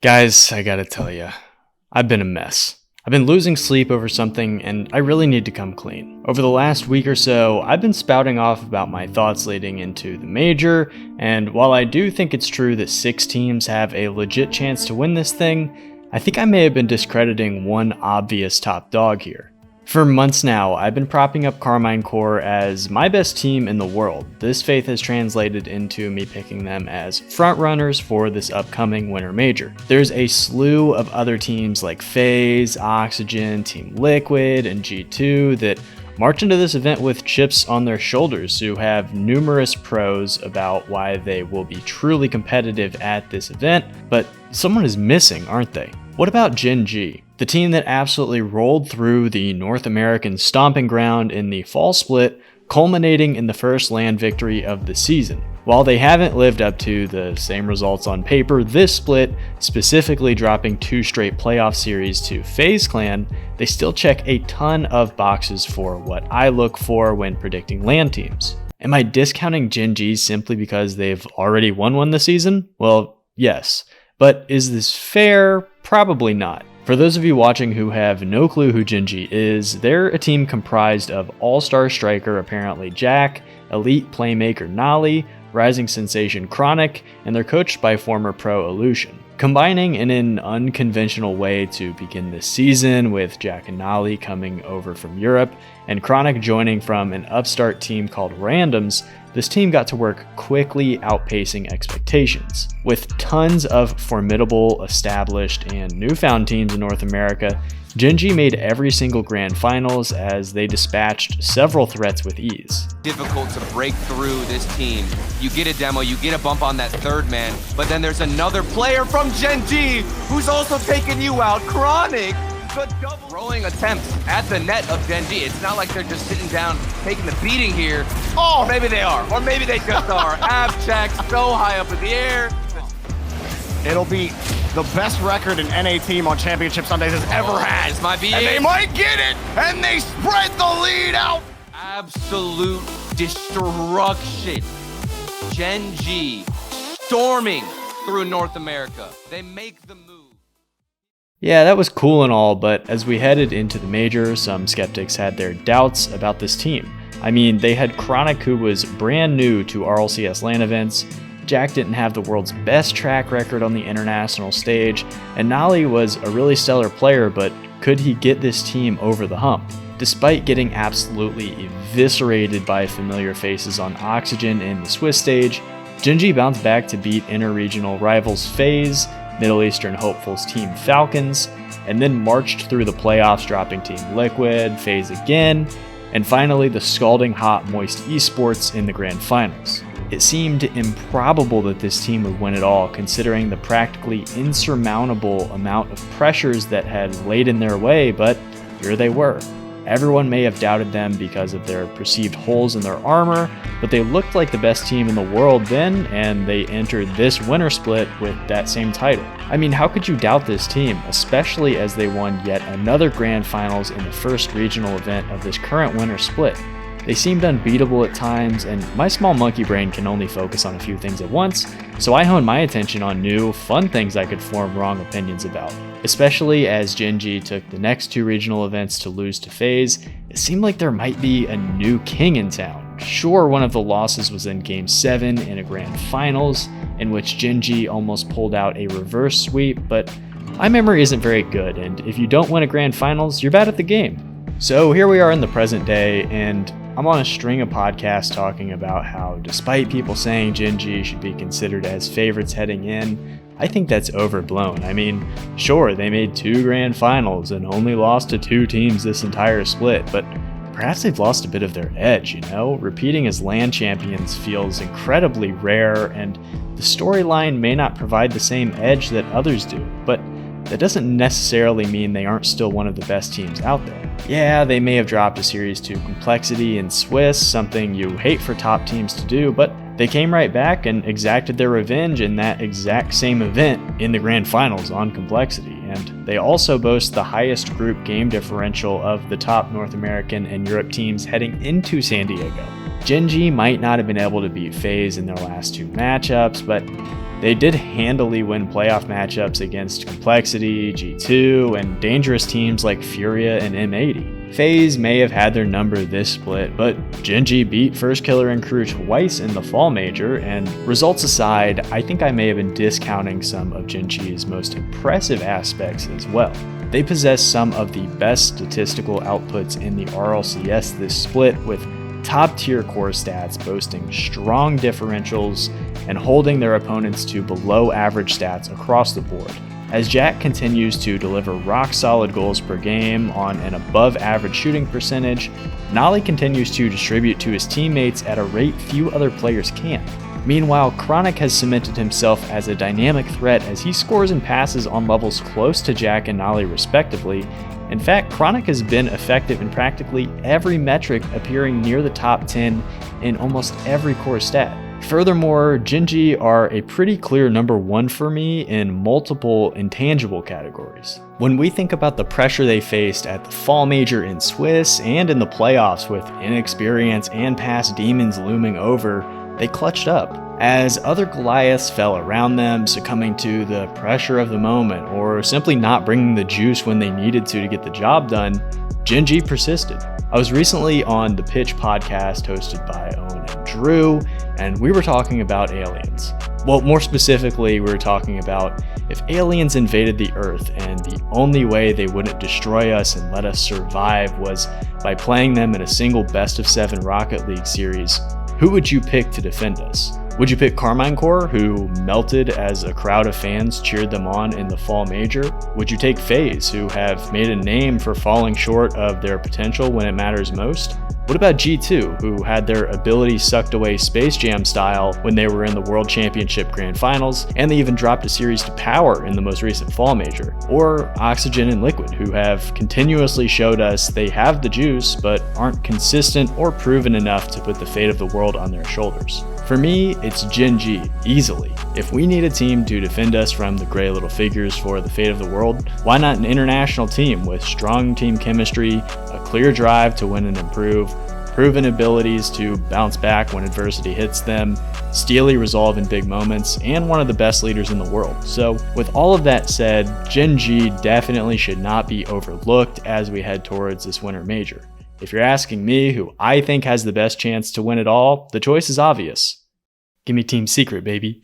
Guys, I gotta tell you, I've been a mess. I've been losing sleep over something and I really need to come clean. Over the last week or so, I've been spouting off about my thoughts leading into the major, and while I do think it's true that 6 teams have a legit chance to win this thing, I think I may have been discrediting one obvious top dog here. For months now, I've been propping up Carmine Corps as my best team in the world. This faith has translated into me picking them as frontrunners for this upcoming winter major. There's a slew of other teams like FaZe, Oxygen, Team Liquid, and G2 that march into this event with chips on their shoulders, who have numerous pros about why they will be truly competitive at this event, but someone is missing, aren't they? What about Gen.G, the team that absolutely rolled through the North American stomping ground in the fall split, culminating in the first LAN victory of the season? While they haven't lived up to the same results on paper this split, specifically dropping 2 straight playoff series to FaZe Clan, they still check a ton of boxes for what I look for when predicting LAN teams. Am I discounting Gen.G simply because they've already won one this season? Well, yes. But is this fair? Probably not. For those of you watching who have no clue who Gen.G is, they're a team comprised of all-star striker apparently Jack, elite playmaker Nolly, rising sensation Chronic, and they're coached by former pro Illusion. Combining in an unconventional way to begin this season, with Jack and Nolly coming over from Europe, and Chronic joining from an upstart team called Randoms, this team got to work quickly outpacing expectations. With tons of formidable, established, and newfound teams in North America, Gen.G made every single grand finals as they dispatched several threats with ease. Difficult to break through this team. You get a demo, you get a bump on that third man, but then there's another player from Gen.G who's also taking you out, Chronic. Good double rolling attempts at the net of Gen.G. It's not like they're just sitting down taking the beating here. Oh, maybe they are, or maybe they just are. Abjack so high up in the air. It'll be the best record an NA team on Championship Sundays has ever had. This might be and it. They might get it, and they spread the lead out. Absolute destruction. Gen.G storming through North America. They make the move. Yeah, that was cool and all, but as we headed into the major, some skeptics had their doubts about this team. I mean, they had Chronic, who was brand new to RLCS LAN events, Jack didn't have the world's best track record on the international stage, and Nolly was a really stellar player, but could he get this team over the hump? Despite getting absolutely eviscerated by familiar faces on Oxygen in the Swiss stage, Gen.G bounced back to beat interregional rivals FaZe, Middle Eastern hopefuls Team Falcons, and then marched through the playoffs, dropping Team Liquid, FaZe again, and finally the scalding hot Moist Esports in the grand finals. It seemed improbable that this team would win it all, considering the practically insurmountable amount of pressures that had laid in their way, but here they were. Everyone may have doubted them because of their perceived holes in their armor, but they looked like the best team in the world then, and they entered this winter split with that same title. I mean, how could you doubt this team, especially as they won yet another grand finals in the first regional event of this current winter split? They seemed unbeatable at times, and my small monkey brain can only focus on a few things at once, so I honed my attention on new, fun things I could form wrong opinions about. Especially as Gen.G took the next 2 regional events to lose to FaZe, it seemed like there might be a new king in town. Sure, one of the losses was in Game 7 in a grand finals, in which Gen.G almost pulled out a reverse sweep, but my memory isn't very good, and if you don't win a grand finals, you're bad at the game. So here we are in the present day, and I'm on a string of podcasts talking about how, despite people saying Gen.G should be considered as favorites heading in, I think that's overblown. I mean, sure, they made 2 grand finals and only lost to 2 teams this entire split, but perhaps they've lost a bit of their edge, you know? Repeating as LAN champions feels incredibly rare, and the storyline may not provide the same edge that others do, but that doesn't necessarily mean they aren't still one of the best teams out there. Yeah, they may have dropped a series to Complexity in Swiss, something you hate for top teams to do, but they came right back and exacted their revenge in that exact same event in the grand finals on Complexity, and they also boast the highest group game differential of the top North American and Europe teams heading into San Diego. Gen.G might not have been able to beat FaZe in their last 2 matchups, but they did handily win playoff matchups against Complexity, G2, and dangerous teams like Furia and M80. FaZe may have had their number this split, but Gen.G beat First Killer and Crew twice in the fall major, and results aside, I think I may have been discounting some of Gen.G's most impressive aspects as well. They possess some of the best statistical outputs in the RLCS this split, with top-tier core stats boasting strong differentials and holding their opponents to below-average stats across the board. As Jack continues to deliver rock-solid goals per game on an above-average shooting percentage, Nolly continues to distribute to his teammates at a rate few other players can. Meanwhile, Chronic has cemented himself as a dynamic threat as he scores and passes on levels close to Jack and Nolly respectively. In fact, Chronic has been effective in practically every metric, appearing near the top 10 in almost every core stat. Furthermore, Gen.G are a pretty clear number 1 for me in multiple intangible categories. When we think about the pressure they faced at the fall major in Swiss and in the playoffs with inexperience and past demons looming over, they clutched up. As other Goliaths fell around them, succumbing to the pressure of the moment, or simply not bringing the juice when they needed to get the job done, Gen.G persisted. I was recently on the Pitch podcast hosted by Owen and Drew, and we were talking about aliens. Well, more specifically, we were talking about if aliens invaded the Earth and the only way they wouldn't destroy us and let us survive was by playing them in a single best-of-7 Rocket League series, who would you pick to defend us? Would you pick Carmine Corps, who melted as a crowd of fans cheered them on in the fall major? Would you take FaZe, who have made a name for falling short of their potential when it matters most? What about G2, who had their ability sucked away Space Jam style when they were in the World Championship Grand Finals, and they even dropped a series to Power in the most recent fall major? Or Oxygen and Liquid, who have continuously showed us they have the juice, but aren't consistent or proven enough to put the fate of the world on their shoulders? For me, it's Gen.G, easily. If we need a team to defend us from the gray little figures for the fate of the world, why not an international team with strong team chemistry, a clear drive to win and improve, proven abilities to bounce back when adversity hits them, steely resolve in big moments, and one of the best leaders in the world. So with all of that said, Gen.G definitely should not be overlooked as we head towards this winter major. If you're asking me who I think has the best chance to win it all, the choice is obvious. Give me Team Secret, baby.